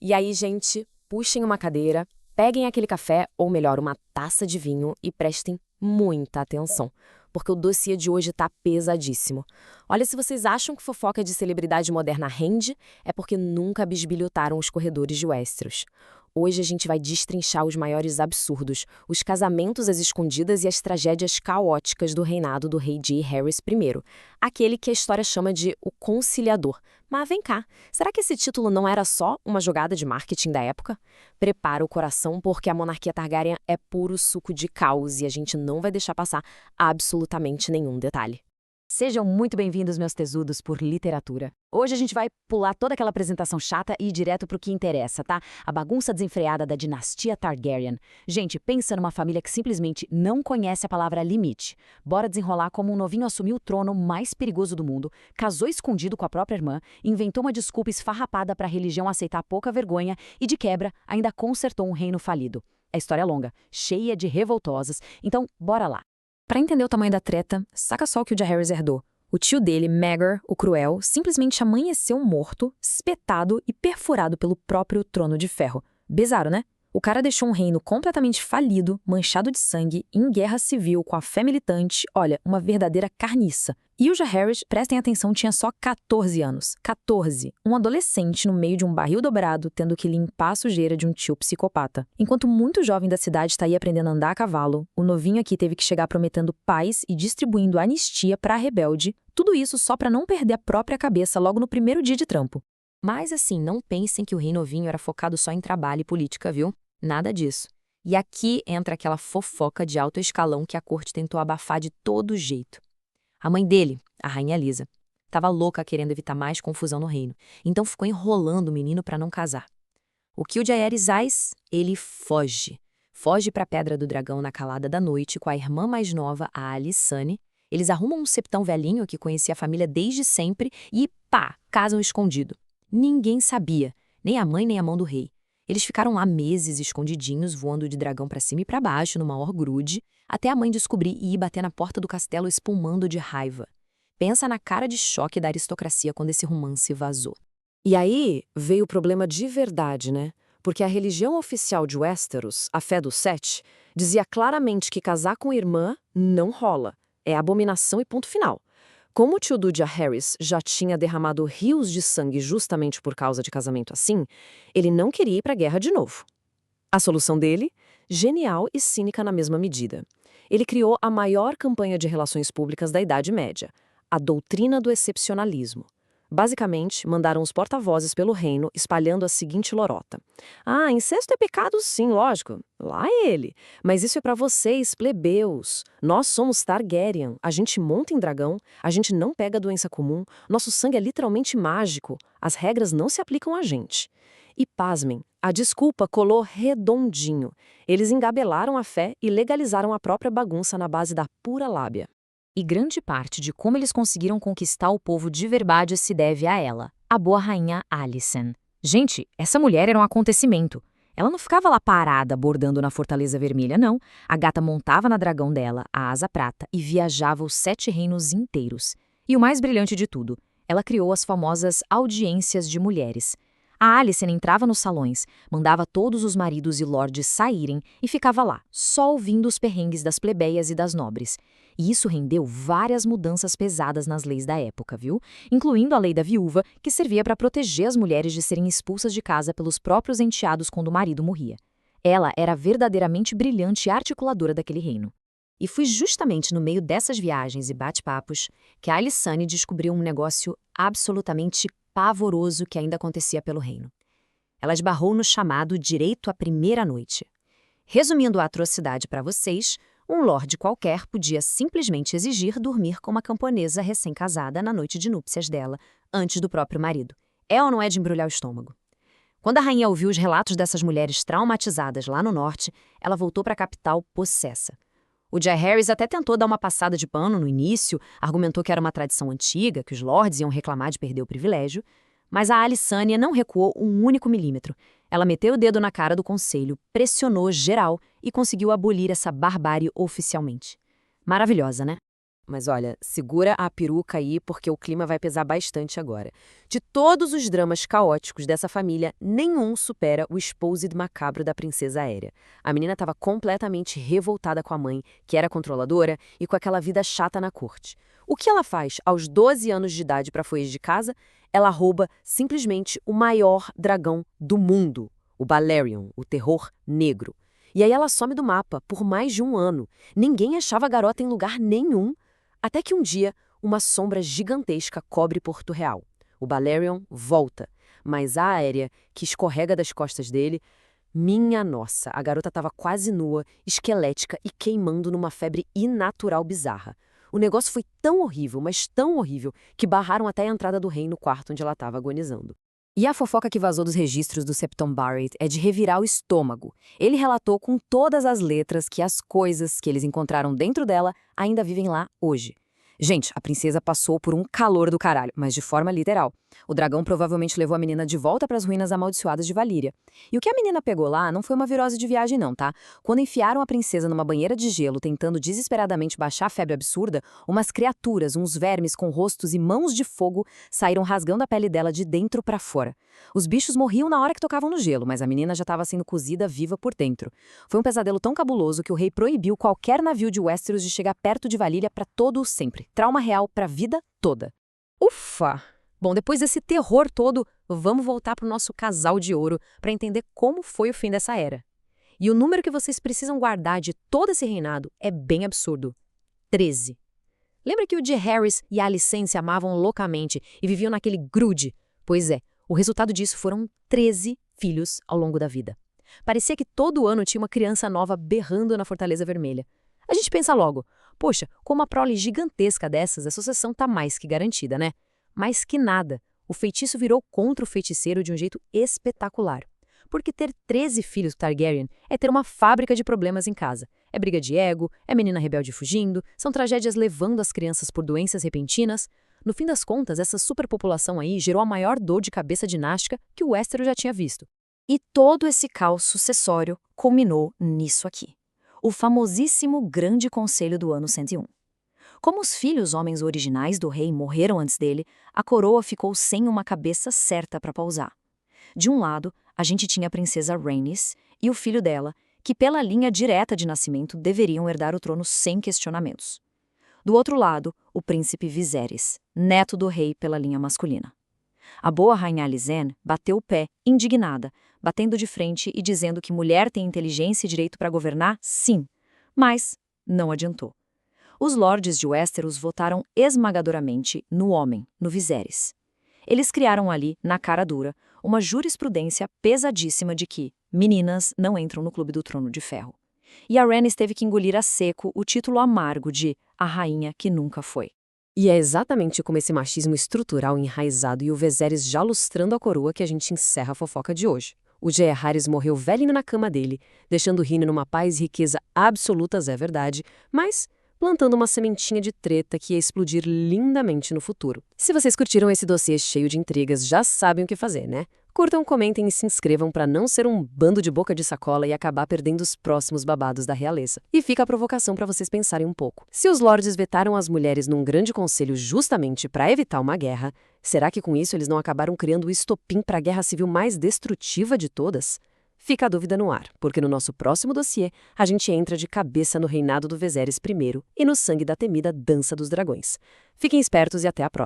E aí, gente, puxem uma cadeira, peguem aquele café, ou melhor, uma taça de vinho e prestem muita atenção, porque o dossiê de hoje tá pesadíssimo. Olha, se vocês acham que fofoca de celebridade moderna rende, é porque nunca bisbilhotaram os corredores de Westeros. Hoje a gente vai destrinchar os maiores absurdos, os casamentos às escondidas e as tragédias caóticas do reinado do rei Jaehaerys I, aquele que a história chama de o Conciliador. Mas vem cá, será que esse título não era só uma jogada de marketing da época? Prepara o coração porque a monarquia Targaryen é puro suco de caos e a gente não vai deixar passar absolutamente nenhum detalhe. Sejam muito bem-vindos, meus tesudos por literatura. Hoje a gente vai pular toda aquela apresentação chata e ir direto pro que interessa, tá? A bagunça desenfreada da dinastia Targaryen. Gente, pensa numa família que simplesmente não conhece a palavra limite. Bora desenrolar como um novinho assumiu o trono mais perigoso do mundo, casou escondido com a própria irmã, inventou uma desculpa esfarrapada pra religião aceitar pouca vergonha e, de quebra, ainda consertou um reino falido. A história é longa, cheia de revoltosas, então bora lá. Pra entender o tamanho da treta, saca só o que o Jaehaerys herdou. O tio dele, Maegor, o Cruel, simplesmente amanheceu morto, espetado e perfurado pelo próprio Trono de Ferro. Bizarro, né? O cara deixou um reino completamente falido, manchado de sangue, em guerra civil, com a fé militante, olha, uma verdadeira carniça. E o Jaehaerys, prestem atenção, tinha só 14 anos. 14. Um adolescente no meio de um barril dobrado, tendo que limpar a sujeira de um tio psicopata. Enquanto muito jovem da cidade está aí aprendendo a andar a cavalo, o novinho aqui teve que chegar prometendo paz e distribuindo anistia pra rebelde. Tudo isso só pra não perder a própria cabeça logo no primeiro dia de trampo. Mas assim, não pensem que o rei novinho era focado só em trabalho e política, viu? Nada disso. E aqui entra aquela fofoca de alto escalão que a corte tentou abafar de todo jeito. A mãe dele, a rainha Lisa, estava louca querendo evitar mais confusão no reino, então ficou enrolando o menino para não casar. O que o Jaehaerys faz? Ele foge. Foge para a Pedra do Dragão na calada da noite com a irmã mais nova, a Alysanne. Eles arrumam um septão velhinho que conhecia a família desde sempre e, pá, casam escondido. Ninguém sabia, nem a mãe nem a mão do rei. Eles ficaram lá meses escondidinhos, voando de dragão pra cima e pra baixo, numa horgrude, até a mãe descobrir e ir bater na porta do castelo espumando de raiva. Pensa na cara de choque da aristocracia quando esse romance vazou. E aí veio o problema de verdade, né? Porque a religião oficial de Westeros, a fé dos Sete, dizia claramente que casar com irmã não rola. É abominação e ponto final. Como o tio do Jaehaerys já tinha derramado rios de sangue justamente por causa de casamento assim, ele não queria ir para a guerra de novo. A solução dele? Genial e cínica na mesma medida. Ele criou a maior campanha de relações públicas da Idade Média, a doutrina do excepcionalismo. Basicamente, mandaram os porta-vozes pelo reino espalhando a seguinte lorota. Ah, incesto é pecado sim, lógico. Lá é ele. Mas isso é para vocês, plebeus. Nós somos Targaryen. A gente monta em dragão, a gente não pega doença comum, nosso sangue é literalmente mágico. As regras não se aplicam a gente. E pasmem, a desculpa colou redondinho. Eles engabelaram a fé e legalizaram a própria bagunça na base da pura lábia. E grande parte de como eles conseguiram conquistar o povo de verdade se deve a ela, a boa rainha Alicent. Gente, essa mulher era um acontecimento. Ela não ficava lá parada, bordando na Fortaleza Vermelha, não. A gata montava na dragão dela, a Asa Prata, e viajava os 7 reinos inteiros. E o mais brilhante de tudo, ela criou as famosas audiências de mulheres. A Alicent entrava nos salões, mandava todos os maridos e lordes saírem e ficava lá, só ouvindo os perrengues das plebeias e das nobres. E isso rendeu várias mudanças pesadas nas leis da época, viu? Incluindo a lei da viúva, que servia para proteger as mulheres de serem expulsas de casa pelos próprios enteados quando o marido morria. Ela era verdadeiramente brilhante e articuladora daquele reino. E foi justamente no meio dessas viagens e bate-papos que a Alysanne descobriu um negócio absolutamente pavoroso que ainda acontecia pelo reino. Ela esbarrou no chamado direito à primeira noite. Resumindo a atrocidade para vocês, um lorde qualquer podia simplesmente exigir dormir com uma camponesa recém-casada na noite de núpcias dela, antes do próprio marido. É ou não é de embrulhar o estômago? Quando a rainha ouviu os relatos dessas mulheres traumatizadas lá no norte, ela voltou para a capital possessa. O Jaehaerys até tentou dar uma passada de pano no início, argumentou que era uma tradição antiga, que os lords iam reclamar de perder o privilégio, mas a Alysanne não recuou um único milímetro. Ela meteu o dedo na cara do conselho, pressionou geral e conseguiu abolir essa barbárie oficialmente. Maravilhosa, né? Mas olha, segura a peruca aí porque o clima vai pesar bastante agora. De todos os dramas caóticos dessa família, nenhum supera o exposed macabro da princesa aérea. A menina estava completamente revoltada com a mãe, que era controladora, e com aquela vida chata na corte. O que ela faz aos 12 anos de idade para fugir de casa? Ela rouba simplesmente o maior dragão do mundo, o Balerion, o terror negro. E aí ela some do mapa por mais de um ano. Ninguém achava a garota em lugar nenhum. Até que um dia, uma sombra gigantesca cobre Porto Real. O Balerion volta, mas a Aérea, que escorrega das costas dele, minha nossa, a garota estava quase nua, esquelética e queimando numa febre inatural bizarra. O negócio foi tão horrível, mas tão horrível, que barraram até a entrada do rei no quarto onde ela estava agonizando. E a fofoca que vazou dos registros do Septon Barrett é de revirar o estômago. Ele relatou com todas as letras que as coisas que eles encontraram dentro dela ainda vivem lá hoje. Gente, a princesa passou por um calor do caralho, mas de forma literal. O dragão provavelmente levou a menina de volta para as ruínas amaldiçoadas de Valíria. E o que a menina pegou lá não foi uma virose de viagem não, tá? Quando enfiaram a princesa numa banheira de gelo tentando desesperadamente baixar a febre absurda, umas criaturas, uns vermes com rostos e mãos de fogo saíram rasgando a pele dela de dentro para fora. Os bichos morriam na hora que tocavam no gelo, mas a menina já estava sendo cozida viva por dentro. Foi um pesadelo tão cabuloso que o rei proibiu qualquer navio de Westeros de chegar perto de Valíria para todo o sempre. Trauma real para a vida toda. Ufa! Bom, depois desse terror todo, vamos voltar para o nosso casal de ouro para entender como foi o fim dessa era. E o número que vocês precisam guardar de todo esse reinado é bem absurdo. 13. Lembra que o Jaehaerys e a Alicent se amavam loucamente e viviam naquele grude? Pois é, o resultado disso foram 13 filhos ao longo da vida. Parecia que todo ano tinha uma criança nova berrando na Fortaleza Vermelha. A gente pensa logo, poxa, com uma prole gigantesca dessas, a sucessão tá mais que garantida, né? Mais que nada, o feitiço virou contra o feiticeiro de um jeito espetacular. Porque ter 13 filhos Targaryen é ter uma fábrica de problemas em casa. É briga de ego, é menina rebelde fugindo, são tragédias levando as crianças por doenças repentinas. No fim das contas, essa superpopulação aí gerou a maior dor de cabeça dinástica que o Westeros já tinha visto. E todo esse caos sucessório culminou nisso aqui. O famosíssimo Grande Conselho do ano 101. Como os filhos homens originais do rei morreram antes dele, a coroa ficou sem uma cabeça certa para pousar. De um lado, a gente tinha a princesa Rhaenys e o filho dela, que pela linha direta de nascimento deveriam herdar o trono sem questionamentos. Do outro lado, o príncipe Viserys, neto do rei pela linha masculina. A boa rainha Alicent bateu o pé, indignada, batendo de frente e dizendo que mulher tem inteligência e direito para governar, sim, mas não adiantou. Os lordes de Westeros votaram esmagadoramente no homem, no Viserys. Eles criaram ali, na cara dura, uma jurisprudência pesadíssima de que meninas não entram no Clube do Trono de Ferro. E a Rhaenys teve que engolir a seco o título amargo de a rainha que nunca foi. E é exatamente como esse machismo estrutural enraizado e o Viserys já lustrando a coroa que a gente encerra a fofoca de hoje. O Jaehaerys morreu velhinho na cama dele, deixando o reino numa paz e riqueza absolutas, é verdade, mas plantando uma sementinha de treta que ia explodir lindamente no futuro. Se vocês curtiram esse dossiê cheio de intrigas, já sabem o que fazer, né? Curtam, comentem e se inscrevam para não ser um bando de boca de sacola e acabar perdendo os próximos babados da realeza. E fica a provocação para vocês pensarem um pouco. Se os lords vetaram as mulheres num grande conselho justamente para evitar uma guerra, será que com isso eles não acabaram criando o estopim para a guerra civil mais destrutiva de todas? Fica a dúvida no ar, porque no nosso próximo dossiê a gente entra de cabeça no reinado do Viserys I e no sangue da temida Dança dos Dragões. Fiquem espertos e até a próxima.